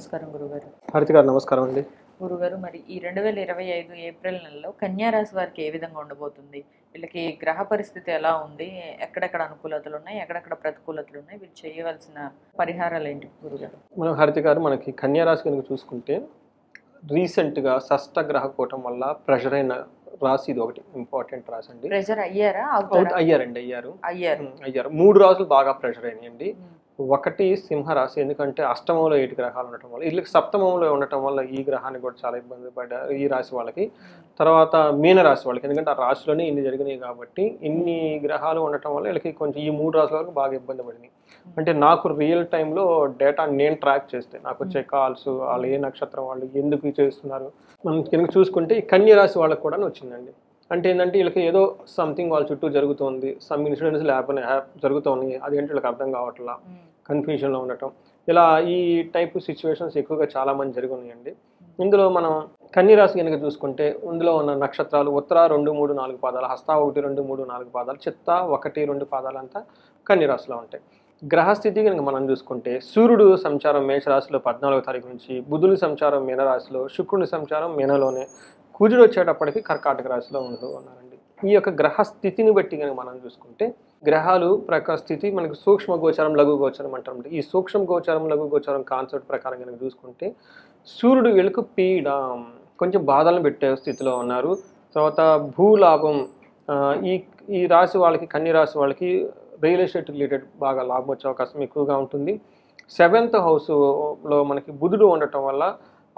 నమస్కారం గురుగారు. హారతి గారు నమస్కారం అండి. గురుగారు, మరి ఈ 2025 ఏప్రిల్ నెలలో కన్యా రాశి వారికి ఏ విధంగా ఉండబోతుంది? వీళ్ళకి గ్రహ పరిస్థితి ఎలా ఉంది? ఎక్కడెక్కడ అనుకూలతలు ఉన్నాయి? ఎక్కడెక్కడ ప్రతికూలతలు ఉన్నాయి? వీళ్ళు చేయవలసిన పరిహారాలు ఏంటి గురుగారు? హారతి గారు, మనకి కన్యా రాశి కనుక చూసుకుంటే రీసెంట్గా షష్ఠ గ్రహ కూటం వల్ల ప్రెషర్ అయిన రాశి ఇది ఒకటి ఇంపార్టెంట్ రాశి అండి. ప్రెషర్ అయ్యారా? అయ్యారు 3 రాసులు బాగా ప్రెషర్ అయినాయండి. ఒకటి సింహరాశి, ఎందుకంటే అష్టమంలో 7 గ్రహాలు ఉండటం వల్ల, వీళ్ళకి సప్తమంలో ఉండటం వల్ల ఈ గ్రహానికి కూడా చాలా ఇబ్బంది పడ్డారు ఈ రాశి వాళ్ళకి. తర్వాత మీనరాశి వాళ్ళకి, ఎందుకంటే ఆ రాశిలోనే ఇన్ని జరిగినాయి కాబట్టి ఇన్ని గ్రహాలు ఉండటం వల్ల వీళ్ళకి కొంచెం ఈ 3 రాశుల వరకు బాగా ఇబ్బంది పడినాయి. అంటే నాకు రియల్ టైంలో డేటా నేను ట్రాక్ చేస్తే నాకు వచ్చే కాల్స్, వాళ్ళు ఏ నక్షత్రం, వాళ్ళు ఎందుకు చేస్తున్నారు, మనం కనుక చూసుకుంటే ఈ కన్య రాశి వాళ్ళకి కూడా వచ్చిందండి. అంటే ఏంటంటే వీళ్ళకి ఏదో సంథింగ్ వాళ్ళ చుట్టూ జరుగుతుంది, సమ్ ఇన్సిడెంట్స్ జరుగుతున్నాయి, అదేంటి వీళ్ళకి అర్థం కావట్లా, కన్ఫ్యూజన్లో ఉండటం, ఇలా ఈ టైప్ సిచ్యువేషన్స్ ఎక్కువగా చాలా మంది జరిగి ఉన్నాయండి. ఇందులో మనం కన్య రాశి కనుక చూసుకుంటే ఇందులో ఉన్న నక్షత్రాలు ఉత్తర 2, 3, 4 పాదాలు, హస్త 1, 2, 3, 4 పాదాలు, చిత్త 1, 2 పాదాలు అంతా కన్య రాశిలో ఉంటాయి. గ్రహస్థితి కనుక మనం చూసుకుంటే సూర్యుడు సంచారం మేషరాశిలో 14వ తారీఖు నుంచి, బుధుని సంచారం మీనరాశిలో, శుక్రుని సంచారం మీనలోనే, కుజుడు వచ్చేటప్పటికి కర్కాటక రాశిలో ఉన్నారండి. ఈ యొక్క గ్రహస్థితిని బట్టి కనుక మనం చూసుకుంటే గ్రహాలు ప్రకార స్థితి మనకి సూక్ష్మ గోచారం, లఘు గోచారం అంటారు. ఈ సూక్ష్మ గోచారం, లఘు గోచారం కాన్సెప్ట్ ప్రకారం కనుక చూసుకుంటే సూర్యుడు వీళ్ళకు పీడ, కొంచెం బాధలను పెట్టే స్థితిలో ఉన్నారు. తర్వాత భూలాభం, ఈ ఈ రాశి వాళ్ళకి, కన్య రాశి వాళ్ళకి రియల్ ఎస్టేట్ రిలేటెడ్ బాగా లాభం వచ్చే అవకాశం ఎక్కువగా ఉంటుంది. 7th హౌస్లో మనకి బుధుడు ఉండటం వల్ల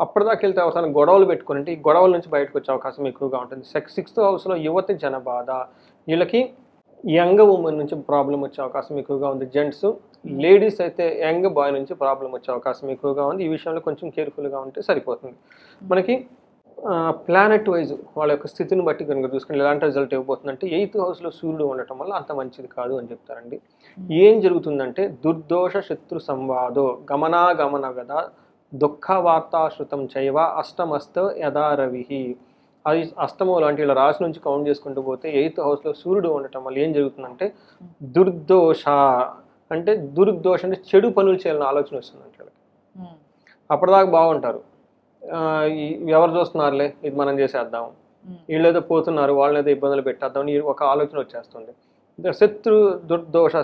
అప్పటిదాకా వెళ్తే అవసరం గొడవలు పెట్టుకుని ఈ గొడవల నుంచి బయటకు వచ్చే అవకాశం ఎక్కువగా ఉంటుంది. 6th హౌస్లో యువతి జనబాధ, వీళ్ళకి యంగ్ ఉమెన్ నుంచి ప్రాబ్లం వచ్చే అవకాశం ఎక్కువగా ఉంది. జెంట్స్, లేడీస్ అయితే యంగ్ బాయ్ నుంచి ప్రాబ్లం వచ్చే అవకాశం ఎక్కువగా ఉంది. ఈ విషయంలో కొంచెం కేర్ఫుల్గా ఉంటే సరిపోతుంది. మనకి ప్లానెట్ వైజ్ వాళ్ళ యొక్క స్థితిని బట్టి కనుక చూసుకుని ఎలాంటి రిజల్ట్ ఇవ్వబోతుందంటే 8th హౌస్లో సూర్యుడు ఉండటం వల్ల అంత మంచిది కాదు అని చెప్తారండి. ఏం జరుగుతుందంటే దుర్దోష శత్రు సంవాదో గమనాగమన గద దుఃఖ వార్తాశ్రుతం చైవ అష్టమస్త యథా రవి. అది అష్టమంలో అంటే ఇలా రాశి నుంచి కౌంట్ చేసుకుంటూ పోతే 8th హౌస్లో సూర్యుడు ఉండటం వల్ల ఏం జరుగుతుందంటే దుర్దోష అంటే చెడు పనులు చేయాలని ఆలోచన వస్తుందంటే వాళ్ళకి. అప్పటిదాకా బాగుంటారు, ఎవరు చూస్తున్నారులే ఇది మనం చేసేద్దాం, వీళ్ళు ఏదో పోతున్నారు వాళ్ళని ఏదో ఇబ్బందులు పెట్టేద్దాం ఒక ఆలోచన వచ్చేస్తుంది.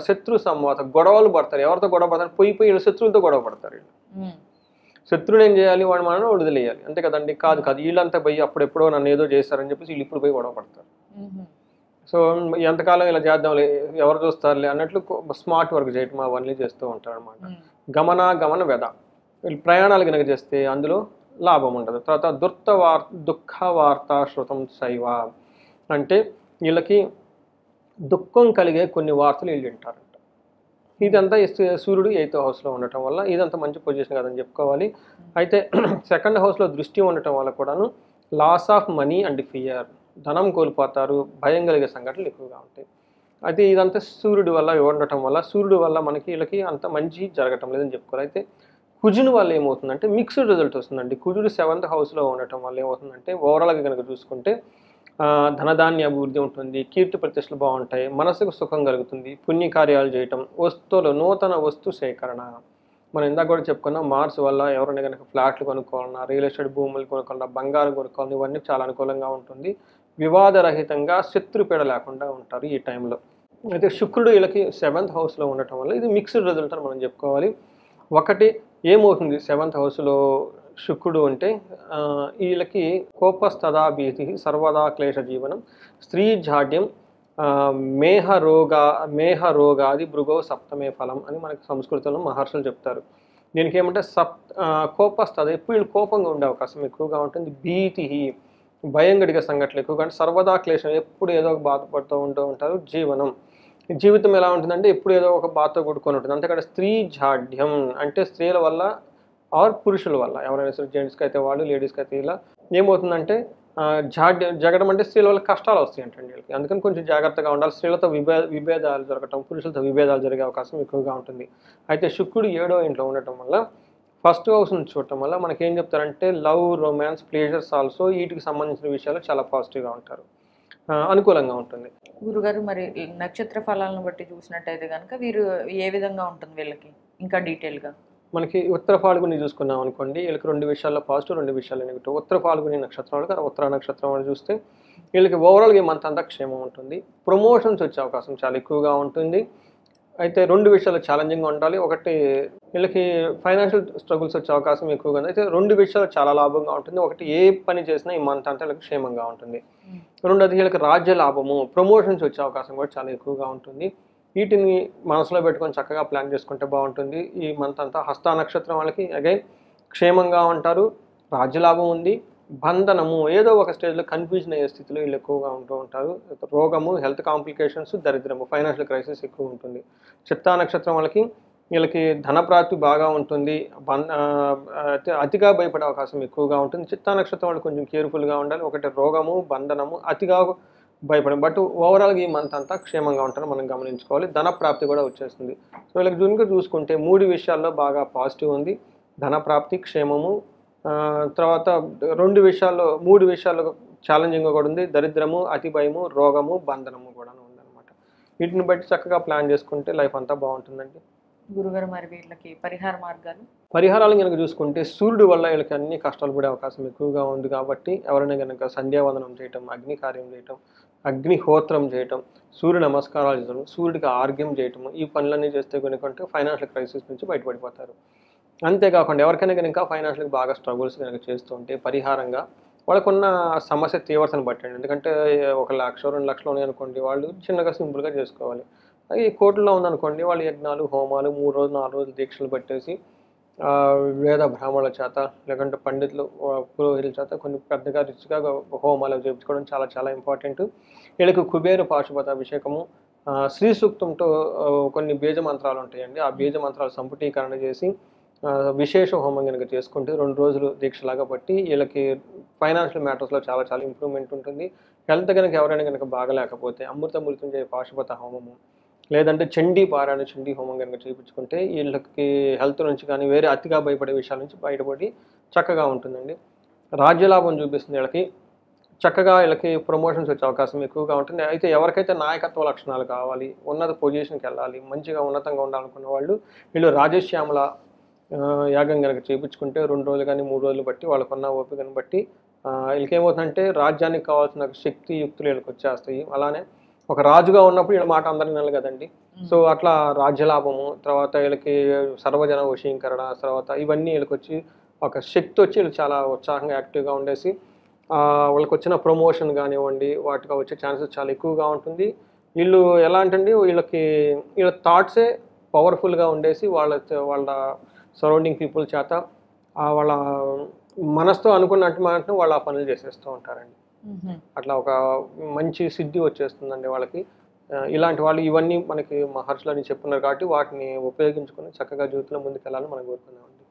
శత్రు సంవాత, గొడవలు పడతారు. ఎవరితో గొడవ పడతారు? పోయి శత్రువులతో గొడవ పడతారు. వీళ్ళు శత్రువుని ఏం చేయాలి? వాడు మనం వదిలేయాలి, అంతే కదండి. కాదు వీళ్ళంతా పోయి అప్పుడెప్పుడో నన్ను ఏదో చేస్తారని చెప్పేసి వీళ్ళు ఇప్పుడు పోయి గొడవ పడతారు. సో ఎంతకాలం ఇలా చేద్దాంలే, ఎవరు చూస్తారులే అన్నట్లు స్మార్ట్ వర్క్ చేయటం అవన్నీ చేస్తూ ఉంటారు అనమాట. గమన వ్యధ, వీళ్ళు ప్రయాణాలు కనుక చేస్తే అందులో లాభం ఉండదు. తర్వాత దుఃఖ వార్త శృతం శైవ అంటే వీళ్ళకి దుఃఖం కలిగే కొన్ని వార్తలు వీళ్ళు వింటారంట. ఇదంతా సూర్యుడు 8th హౌస్లో ఉండటం వల్ల ఇదంతా మంచి పొజిషన్ కాదని చెప్పుకోవాలి. అయితే 2nd హౌస్లో దృష్టి ఉండటం వల్ల కూడాను loss of money and fear, ధనం కోల్పోతారు, భయం కలిగే సంఘటనలు ఎక్కువగా ఉంటాయి. అయితే ఇదంతా సూర్యుడి వల్ల ఉండటం వల్ల, సూర్యుడు వల్ల మనకి వీళ్ళకి అంత మంచి జరగటం లేదని చెప్పుకోవాలి. అయితే కుజుని వల్ల ఏమవుతుందంటే మిక్స్డ్ రిజల్ట్ వస్తుందండి. కుజుడు 7th హౌస్లో ఉండటం వల్ల ఏమవుతుందంటే ఓవరాల్గా కనుక చూసుకుంటే ధనధాన్య అభివృద్ధి ఉంటుంది, కీర్తి ప్రతిష్టలు బాగుంటాయి, మనసుకు సుఖం కలుగుతుంది, పుణ్యకార్యాలు చేయటం, నూతన వస్తు సేకరణ. మనం ఇందాక కూడా చెప్పుకున్నాం, మార్స్ వల్ల ఎవరైనా కనుక ఫ్లాట్లు కొనుక్కోవాలన్నా, రియల్ ఎస్టేట్ భూములు కొనుక్కోవాలన్నా, బంగారం కొనుక్కోవాలన్నా ఇవన్నీ చాలా అనుకూలంగా ఉంటుంది. వివాదరహితంగా శత్రుపీడ లేకుండా ఉంటారు ఈ టైంలో. అయితే శుక్రుడు వీళ్ళకి 7th హౌస్లో ఉండటం వల్ల ఇది మిక్స్డ్ రిజల్ట్ అని మనం చెప్పుకోవాలి. ఒకటి ఏమవుతుంది 7th హౌస్లో శుక్రుడు అంటే వీళ్ళకి కోపస్తదా భీతి సర్వదా క్లేశ జీవనం, స్త్రీ జాడ్యం, మేహరోగాది భృగో సప్తమే ఫలం అని మనకి సంస్కృతంలో మహర్షులు చెప్తారు. దీనికి ఏమంటే కోపస్తద, ఎప్పుడు వీళ్ళు కోపంగా ఉండే అవకాశం ఎక్కువగా ఉంటుంది. భీతి, భయం గడిగే సంఘటనలు ఎక్కువగా, అంటే సర్వదా క్లేశం, ఎప్పుడు ఏదో ఒక బాధపడుతూ ఉంటారు. జీవితం ఎలా ఉంటుందంటే ఎప్పుడు ఏదో ఒక బాధతో కూడుకొని ఉంటుంది. అంతేకాదు స్త్రీ జాడ్యం అంటే స్త్రీల వల్ల ఆర్ పురుషుల వల్ల, ఎవరైనా సరే జెంట్స్కి అయితే వాళ్ళు, లేడీస్కి అయితే ఇలా ఏమవుతుందంటే జగడం అంటే స్త్రీల వల్ల కష్టాలు వస్తాయి అంటే వీళ్ళకి. అందుకని కొంచెం జాగ్రత్తగా ఉండాలి. స్త్రీలతో విభేదాలు జరగటం, పురుషులతో విభేదాలు జరిగే అవకాశం ఎక్కువగా ఉంటుంది. అయితే శుక్రుడు 7వ ఇంట్లో ఉండటం వల్ల, 1st హౌస్ నుంచి చూడటం వల్ల మనకి ఏం చెప్తారంటే లవ్, రొమాన్స్, ప్లేజర్స్ ఆల్సో వీటికి సంబంధించిన విషయాలు చాలా పాజిటివ్గా ఉంటారు, అనుకూలంగా ఉంటుంది. గురుగారు, మరి నక్షత్ర ఫలాలను బట్టి చూసినట్టయితే కనుక వీరు ఏ విధంగా ఉంటుంది వీళ్ళకి ఇంకా డీటెయిల్గా? మనకి ఉత్తర ఫాల్గుని చూసుకున్నాం అనుకోండి, వీళ్ళకి 2 విషయాల్లో పాజిటివ్, 2 విషయాల్లో నెగిటివ్. ఉత్తర ఫాల్గుని నక్షత్రం వాళ్ళకి, ఉత్తర నక్షత్రం వాళ్ళు చూస్తే వీళ్ళకి ఓవరాల్గా ఈ మంత్ అంతా క్షేమం ఉంటుంది. ప్రమోషన్స్ వచ్చే అవకాశం చాలా ఎక్కువగా ఉంటుంది. అయితే 2 విషయాలు ఛాలెంజింగ్గా ఉండాలి. ఒకటి వీళ్ళకి ఫైనాన్షియల్ స్ట్రగుల్స్ వచ్చే అవకాశం ఎక్కువగా ఉంది. అయితే 2 విషయాలు చాలా లాభంగా ఉంటుంది. ఒకటి ఏ పని చేసినా ఈ మంత్ అంతా వీళ్ళకి క్షేమంగా ఉంటుంది. రెండోది వీళ్ళకి రాజ్య లాభము, ప్రమోషన్స్ వచ్చే అవకాశం కూడా చాలా ఎక్కువగా ఉంటుంది. వీటిని మనసులో పెట్టుకొని చక్కగా ప్లాన్ చేసుకుంటే బాగుంటుంది. ఈ మంత్ అంతా హస్త నక్షత్రం వాళ్ళకి అగైన్ క్షేమంగా ఉంటారు, రాజ్యలాభం ఉంది. బంధనము ఏదో ఒక స్టేజ్లో కన్ఫ్యూజన్ అయ్యే స్థితిలో వీళ్ళు ఎక్కువగా ఉంటూ ఉంటారు. రోగము, హెల్త్ కాంప్లికేషన్స్, దరిద్రము, ఫైనాన్షియల్ క్రైసిస్ ఎక్కువ ఉంటుంది. చిత్తా నక్షత్రం వాళ్ళకి వీళ్ళకి ధనప్రాప్తి బాగా ఉంటుంది. అతిగా భయపడే అవకాశం ఎక్కువగా ఉంటుంది. చిత్తా నక్షత్రం వాళ్ళు కొంచెం కేర్ఫుల్గా ఉండాలి. ఒకటి రోగము, బంధనము, అతిగా భయపడం. బట్ ఓవరాల్గా ఈ మంత్ అంతా క్షేమంగా ఉంటారని మనం గమనించుకోవాలి. ధన ప్రాప్తి కూడా వచ్చేస్తుంది. సో వీళ్ళకి జూన్గా చూసుకుంటే 3 విషయాల్లో బాగా పాజిటివ్ ఉంది. ధన ప్రాప్తి, క్షేమము, తర్వాత 3 విషయాల్లో ఛాలెంజింగ్గా కూడా ఉంది. దరిద్రము, అతి భయము, రోగము, బంధనము కూడా ఉందన్నమాట. వీటిని బట్టి చక్కగా ప్లాన్ చేసుకుంటే లైఫ్ అంతా బాగుంటుందండి. గురుగారు మరి వీళ్ళకి పరిహార మార్గాలు? పరిహారాలు కనుక చూసుకుంటే సూర్యుడు వల్ల వీళ్ళకి అన్ని కష్టాలు పడే అవకాశం ఎక్కువగా ఉంది కాబట్టి ఎవరైనా కనుక సంధ్యావందనం చేయటం, అగ్ని కార్యం చేయటం, అగ్నిహోత్రం చేయటం, సూర్య నమస్కారాలు చేయడం, సూర్యుడికి ఆర్ఘ్యం చేయటం, ఈ పనులన్నీ చేస్తే కనుక ఫైనాన్షియల్ క్రైసిస్ నుంచి బయటపడిపోతారు. అంతేకాకుండా ఎవరికైనా కనుక ఫైనాన్షియల్ బాగా స్ట్రగుల్స్ కనుక చేస్తూ ఉంటే పరిహారంగా వాళ్ళకున్న సమస్య తీవ్రతను బట్టండి. ఎందుకంటే 1 లక్ష 2 లక్షలు ఉన్నాయి అనుకోండి, వాళ్ళు చిన్నగా సింపుల్గా చేసుకోవాలి. ఈ కోట్లలో ఉందనుకోండి, వాళ్ళు యజ్ఞాలు, హోమాలు 3 రోజులు 4 రోజులు దీక్షలు పట్టేసి వేద బ్రాహ్మణుల చేత లేకుంటే పండితులు, పురోహితుల చేత కొన్ని పెద్దగా రిచ్గా హోమాలు చేయించుకోవడం చాలా చాలా ఇంపార్టెంట్. వీళ్ళకి కుబేర పాశుపత అభిషేకము, శ్రీ సూక్తంతో కొన్ని బీజ మంత్రాలు ఉంటాయండి. ఆ బీజ మంత్రాలు సంపుటీకరణ చేసి విశేష హోమం కనుక చేసుకుంటే 2 రోజులు దీక్షలాగా పట్టి వీళ్ళకి ఫైనాన్షియల్ మ్యాటర్స్లో చాలా చాలా ఇంప్రూవ్మెంట్ ఉంటుంది. హెల్త్ కనుక ఎవరైనా కనుక బాగలేకపోతే అమృత మృత్యుంజయ పాశుపత హోమము లేదంటే చండీ పారాయణ, చండీ హోమం కనుక చేయించుకుంటే వీళ్ళకి హెల్త్ నుంచి కానీ వేరే అతిగా భయపడే విషయాల నుంచి బయటపడి చక్కగా ఉంటుందండి. రాజ్యలాభం చూపిస్తుంది వీళ్ళకి. చక్కగా వీళ్ళకి ప్రమోషన్స్ వచ్చే అవకాశం ఎక్కువగా ఉంటుంది. అయితే ఎవరికైతే నాయకత్వ లక్షణాలు కావాలి, ఉన్నత పొజిషన్కి వెళ్ళాలి, మంచిగా ఉన్నతంగా ఉండాలనుకున్న వాళ్ళు వీళ్ళు రాజశ్యామల యాగం కనుక చేయించుకుంటే 2 రోజులు కానీ 3 రోజులు బట్టి వాళ్ళకున్న ఓపికను బట్టి వీళ్ళకి ఏమవుతుందంటే రాజ్యానికి కావాల్సిన శక్తి యుక్తులు వీళ్ళకి వచ్చేస్తాయి. అలానే ఒక రాజుగా ఉన్నప్పుడు వీళ్ళ మాట అందరినీ వినాలి కదండి. సో అట్లా రాజ్యలాభము, తర్వాత వీళ్ళకి సర్వజన వశీకరణ, తర్వాత ఇవన్నీ వీళ్ళకి వచ్చి ఒక శక్తి వచ్చి వీళ్ళు చాలా ఉత్సాహంగా యాక్టివ్గా ఉండేసి వాళ్ళకి వచ్చిన ప్రమోషన్ కానివ్వండి వాటికి వచ్చే ఛాన్సెస్ చాలా ఎక్కువగా ఉంటుంది. వీళ్ళు ఎలా అంటే వీళ్ళ థాట్సే పవర్ఫుల్గా ఉండేసి వాళ్ళ సరౌండింగ్ పీపుల్ చేత వాళ్ళ మనసుతో అనుకున్నట్టు వాళ్ళు ఆ పనులు చేసేస్తూ ఉంటారండి. అట్లా ఒక మంచి సిద్ధి వచ్చేస్తుందండి వాళ్ళకి. ఇలాంటి వాళ్ళు ఇవన్నీ మనకి మహర్షులని చెప్పున్నారు కాబట్టి వాటిని ఉపయోగించుకొని చక్కగా జీవితంలో ముందుకెళ్ళాలని మనం కోరుకున్నామండి.